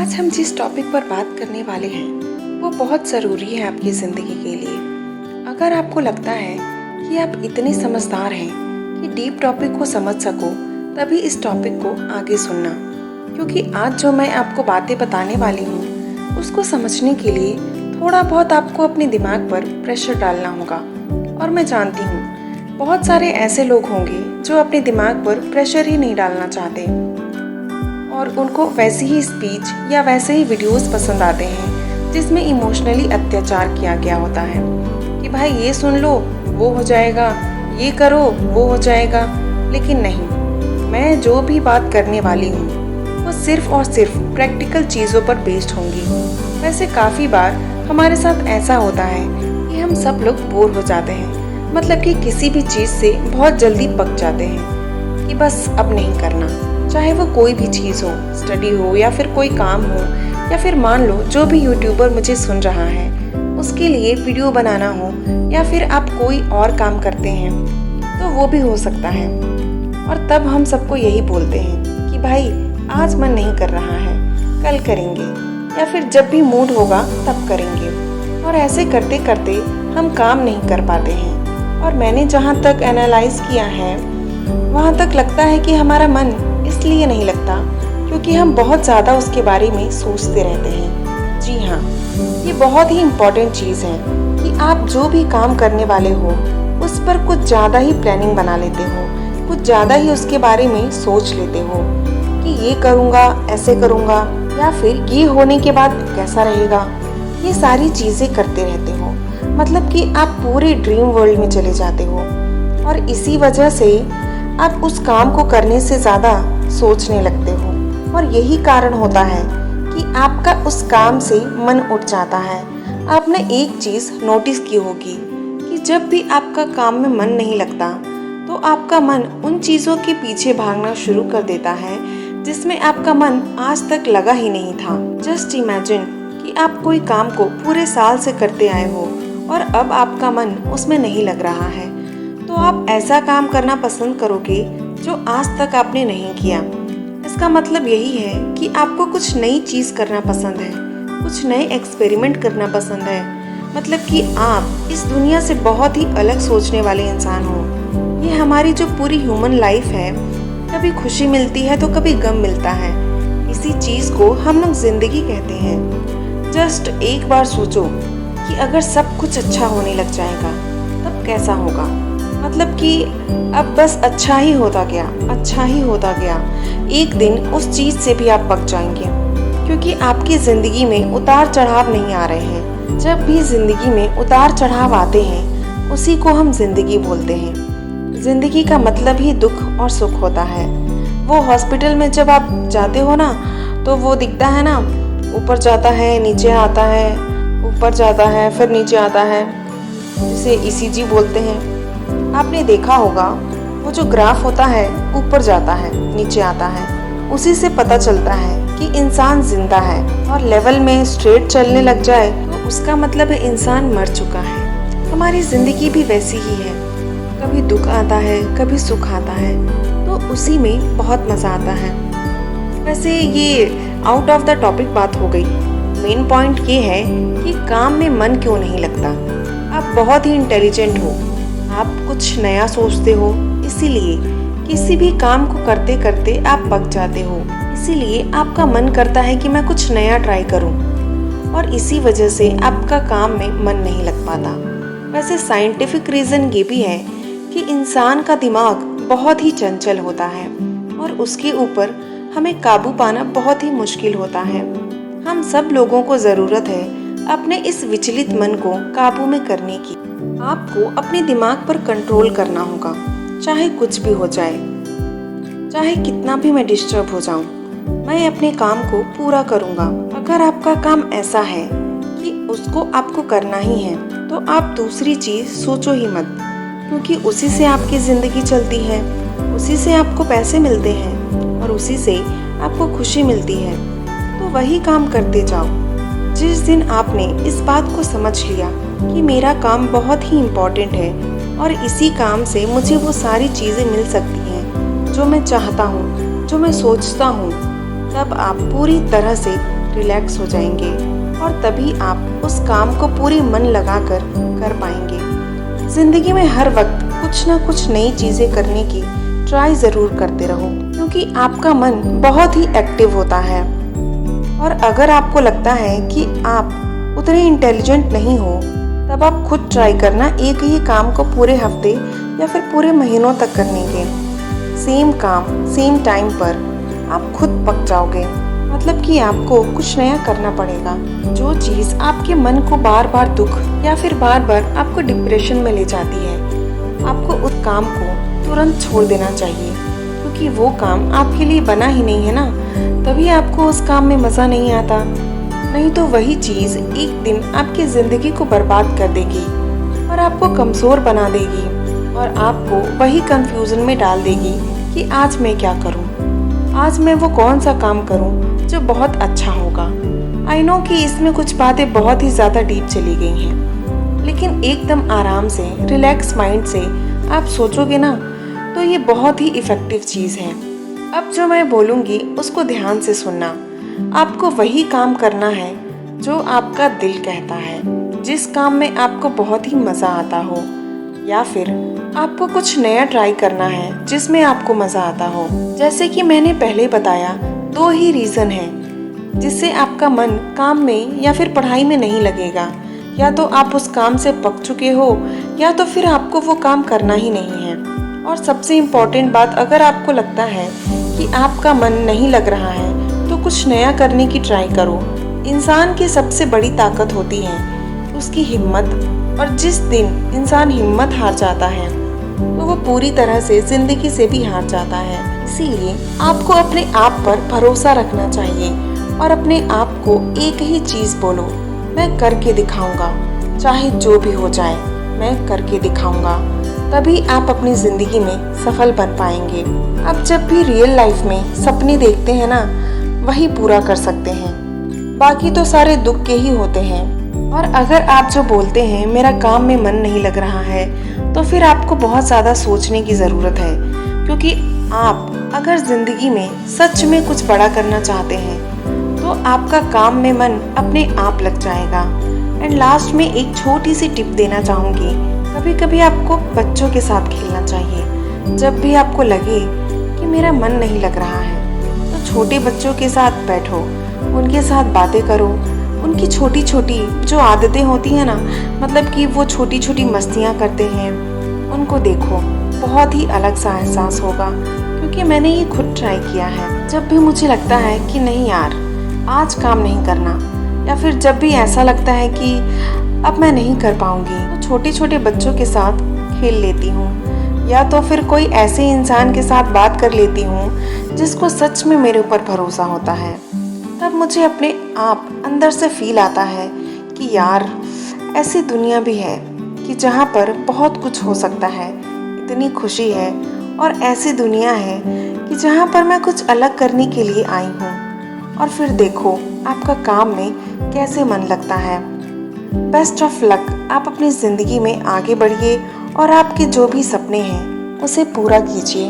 आज हम जिस टॉपिक पर बात करने वाले हैं वो बहुत ज़रूरी है आपकी ज़िंदगी के लिए। अगर आपको लगता है कि आप इतने समझदार हैं कि डीप टॉपिक को समझ सको, तभी इस टॉपिक को आगे सुनना, क्योंकि आज जो मैं आपको बातें बताने वाली हूँ उसको समझने के लिए थोड़ा बहुत आपको अपने दिमाग पर प्रेशर डालना होगा। और मैं जानती हूँ बहुत सारे ऐसे लोग होंगे जो अपने दिमाग पर प्रेशर ही नहीं डालना चाहते और उनको वैसी ही स्पीच या वैसे ही वीडियोस पसंद आते हैं जिसमें इमोशनली अत्याचार किया गया होता है कि भाई ये सुन लो वो हो जाएगा, ये करो वो हो जाएगा। लेकिन नहीं, मैं जो भी बात करने वाली हूँ वो सिर्फ और सिर्फ प्रैक्टिकल चीज़ों पर बेस्ड होंगी। वैसे काफ़ी बार हमारे साथ ऐसा होता है कि हम सब लोग बोर हो जाते हैं, मतलब कि किसी भी चीज़ से बहुत जल्दी पक जाते हैं कि बस अब नहीं करना, चाहे वो कोई भी चीज़ हो, स्टडी हो या फिर कोई काम हो, या फिर मान लो जो भी यूट्यूबर मुझे सुन रहा है उसके लिए वीडियो बनाना हो, या फिर आप कोई और काम करते हैं तो वो भी हो सकता है। और तब हम सबको यही बोलते हैं कि भाई आज मन नहीं कर रहा है, कल करेंगे, या फिर जब भी मूड होगा तब करेंगे। और ऐसे करते करते हम काम नहीं कर पाते हैं। और मैंने जहाँ तक एनालाइज किया है वहाँ तक लगता है कि हमारा मन इसलिए नहीं लगता क्योंकि हम बहुत ज़्यादा उसके बारे में सोचते रहते हैं। जी हाँ, ये बहुत ही इम्पोर्टेंट चीज़ है कि आप जो भी काम करने वाले हो उस पर कुछ ज़्यादा ही प्लानिंग बना लेते हो, कुछ ज़्यादा ही उसके बारे में सोच लेते हो कि ये करूँगा, ऐसे करूँगा, या फिर ये होने के बाद कैसा रहेगा। ये सारी चीज़ें करते रहते हो, मतलब कि आप पूरे ड्रीम वर्ल्ड में चले जाते हो। और इसी वजह से आप उस काम को करने से ज़्यादा सोचने लगते हो। और यही कारण होता है कि आपका उस काम से मन उठ जाता है। आपने एक चीज़ नोटिस की होगी कि जब भी आपका काम में मन नहीं लगता तो आपका मन उन चीज़ों के पीछे भागना शुरू कर देता है जिसमें आपका मन आज तक लगा ही नहीं था। जस्ट इमेजिन कि आप कोई काम को पूरे साल से करते आए हो और अब आपका मन उसमें नहीं लग रहा है, तो आप ऐसा काम करना पसंद करोगे जो आज तक आपने नहीं किया। इसका मतलब यही है कि आपको कुछ नई चीज़ करना पसंद है, कुछ नए एक्सपेरिमेंट करना पसंद है, मतलब कि आप इस दुनिया से बहुत ही अलग सोचने वाले इंसान हो। ये हमारी जो पूरी ह्यूमन लाइफ है, कभी खुशी मिलती है तो कभी गम मिलता है, इसी चीज़ को हम लोग जिंदगी कहते हैं। जस्ट एक बार सोचो कि अगर सब कुछ अच्छा होने लग जाएगा तब कैसा होगा। मतलब कि अब बस अच्छा ही होता गया, अच्छा ही होता गया। एक दिन उस चीज़ से भी आप पक जाएंगे, क्योंकि आपकी ज़िंदगी में उतार चढ़ाव नहीं आ रहे हैं। जब भी ज़िंदगी में उतार चढ़ाव आते हैं उसी को हम ज़िंदगी बोलते हैं। ज़िंदगी का मतलब ही दुख और सुख होता है। वो हॉस्पिटल में जब आप जाते हो ना तो वो दिखता है ना, ऊपर जाता है, नीचे आता है, ऊपर जाता है, फिर नीचे आता है, जिसे ECG बोलते हैं। आपने देखा होगा वो जो ग्राफ होता है ऊपर जाता है, नीचे आता है, उसी से पता चलता है कि इंसान जिंदा है। और लेवल में स्ट्रेट चलने लग जाए तो उसका मतलब है इंसान मर चुका है। हमारी ज़िंदगी भी वैसी ही है, कभी दुख आता है, कभी सुख आता है, तो उसी में बहुत मज़ा आता है। वैसे ये आउट ऑफ द टॉपिक बात हो गई। मेन पॉइंट ये है कि काम में मन क्यों नहीं लगता। आप बहुत ही इंटेलिजेंट हो, आप कुछ नया सोचते हो, इसीलिए किसी भी काम को करते करते आप पक जाते हो। इसीलिए आपका मन करता है कि मैं कुछ नया ट्राई करूं, और इसी वजह से आपका काम में मन नहीं लग पाता। वैसे साइंटिफिक रीज़न ये भी है कि इंसान का दिमाग बहुत ही चंचल होता है और उसके ऊपर हमें काबू पाना बहुत ही मुश्किल होता है। हम सब लोगों को ज़रूरत है अपने इस विचलित मन को काबू में करने की। आपको अपने दिमाग पर कंट्रोल करना होगा, चाहे कुछ भी हो जाए, चाहे कितना भी मैं डिस्टर्ब हो जाऊं, मैं अपने काम को पूरा करूंगा। अगर आपका काम ऐसा है कि उसको आपको करना ही है तो आप दूसरी चीज़ सोचो ही मत, क्योंकि उसी से आपकी ज़िंदगी चलती है, उसी से आपको पैसे मिलते हैं और उसी से आपको खुशी मिलती है। तो वही काम करते जाओ। जिस दिन आपने इस बात को समझ लिया कि मेरा काम बहुत ही इम्पोर्टेंट है और इसी काम से मुझे वो सारी चीज़ें मिल सकती हैं जो मैं चाहता हूँ, जो मैं सोचता हूँ, तब आप पूरी तरह से रिलैक्स हो जाएंगे और तभी आप उस काम को पूरी मन लगाकर कर पाएंगे। जिंदगी में हर वक्त कुछ ना कुछ नई चीजें करने की ट्राई जरूर करते रहो, क्योंकि आपका मन बहुत ही एक्टिव होता है। और अगर आपको लगता है कि आप उतने इंटेलिजेंट नहीं हो, तब आप खुद ट्राई करना एक ही काम को पूरे हफ्ते या फिर पूरे महीनों तक करने के। सेम काम सेम टाइम पर आप खुद पक जाओगे। मतलब कि आपको कुछ नया करना पड़ेगा। जो चीज़ आपके मन को बार बार दुख या फिर बार बार आपको डिप्रेशन में ले जाती है, आपको उस काम को तुरंत छोड़ देना चाहिए, क्योंकि वो काम आपके लिए बना ही नहीं है ना। तभी आपको उस काम में मज़ा नहीं आता। नहीं तो वही चीज़ एक दिन आपकी ज़िंदगी को बर्बाद कर देगी और आपको कमज़ोर बना देगी और आपको वही कंफ्यूजन में डाल देगी कि आज मैं क्या करूं, आज मैं वो कौन सा काम करूं जो बहुत अच्छा होगा। आई नो कि इसमें कुछ बातें बहुत ही ज़्यादा डीप चली गई हैं, लेकिन एकदम आराम से रिलैक्स माइंड से आप सोचोगे ना, तो ये बहुत ही इफ़ेक्टिव चीज़ है। अब जो मैं बोलूँगी उसको ध्यान से सुनना। आपको वही काम करना है जो आपका दिल कहता है, जिस काम में आपको बहुत ही मज़ा आता हो, या फिर आपको कुछ नया ट्राई करना है जिसमें आपको मज़ा आता हो। जैसे कि मैंने पहले बताया, दो ही रीज़न हैं जिससे आपका मन काम में या फिर पढ़ाई में नहीं लगेगा। या तो आप उस काम से पक चुके हो, या तो फिर आपको वो काम करना ही नहीं है। और सबसे इम्पोर्टेंट बात, अगर आपको लगता है कि आपका मन नहीं लग रहा है, तो कुछ नया करने की ट्राई करो। इंसान की सबसे बड़ी ताकत होती है उसकी हिम्मत, और जिस दिन इंसान हिम्मत हार जाता है तो वो पूरी तरह से जिंदगी से भी हार जाता है। इसीलिए आपको अपने आप पर भरोसा रखना चाहिए और अपने आप को एक ही चीज़ बोलो, मैं करके दिखाऊंगा, चाहे जो भी हो जाए मैं करके दिखाऊंगा। तभी आप अपनी ज़िंदगी में सफल बन पाएंगे। अब जब भी रियल लाइफ में सपने देखते हैं ना, वही पूरा कर सकते हैं, बाकी तो सारे दुख के ही होते हैं। और अगर आप जो बोलते हैं मेरा काम में मन नहीं लग रहा है, तो फिर आपको बहुत ज़्यादा सोचने की ज़रूरत है, क्योंकि आप अगर ज़िंदगी में सच में कुछ बड़ा करना चाहते हैं तो आपका काम में मन अपने आप लग जाएगा। एंड लास्ट में एक छोटी सी टिप देना चाहूँगी, कभी कभी आपको बच्चों के साथ खेलना चाहिए। जब भी आपको लगे कि मेरा मन नहीं लग रहा है, तो छोटे बच्चों के साथ बैठो, उनके साथ बातें करो। उनकी छोटी छोटी जो आदतें होती हैं ना, मतलब कि वो छोटी छोटी मस्तियाँ करते हैं, उनको देखो, बहुत ही अलग सा एहसास होगा। क्योंकि मैंने ये खुद ट्राई किया है। जब भी मुझे लगता है कि नहीं यार आज काम नहीं करना, या फिर जब भी ऐसा लगता है कि अब मैं नहीं कर पाऊंगी, तो छोटे छोटे बच्चों के साथ खेल लेती हूँ, या तो फिर कोई ऐसे इंसान के साथ बात कर लेती हूँ जिसको सच में मेरे ऊपर भरोसा होता है। तब मुझे अपने आप अंदर से फील आता है कि यार ऐसी दुनिया भी है कि जहाँ पर बहुत कुछ हो सकता है, इतनी खुशी है। और ऐसी दुनिया है कि जहाँ पर मैं कुछ अलग करने के लिए आई हूँ। और फिर देखो आपका काम में कैसे मन लगता है। बेस्ट ऑफ लक, आप अपनी ज़िंदगी में आगे बढ़िए और आपके जो भी सपने हैं उसे पूरा कीजिए।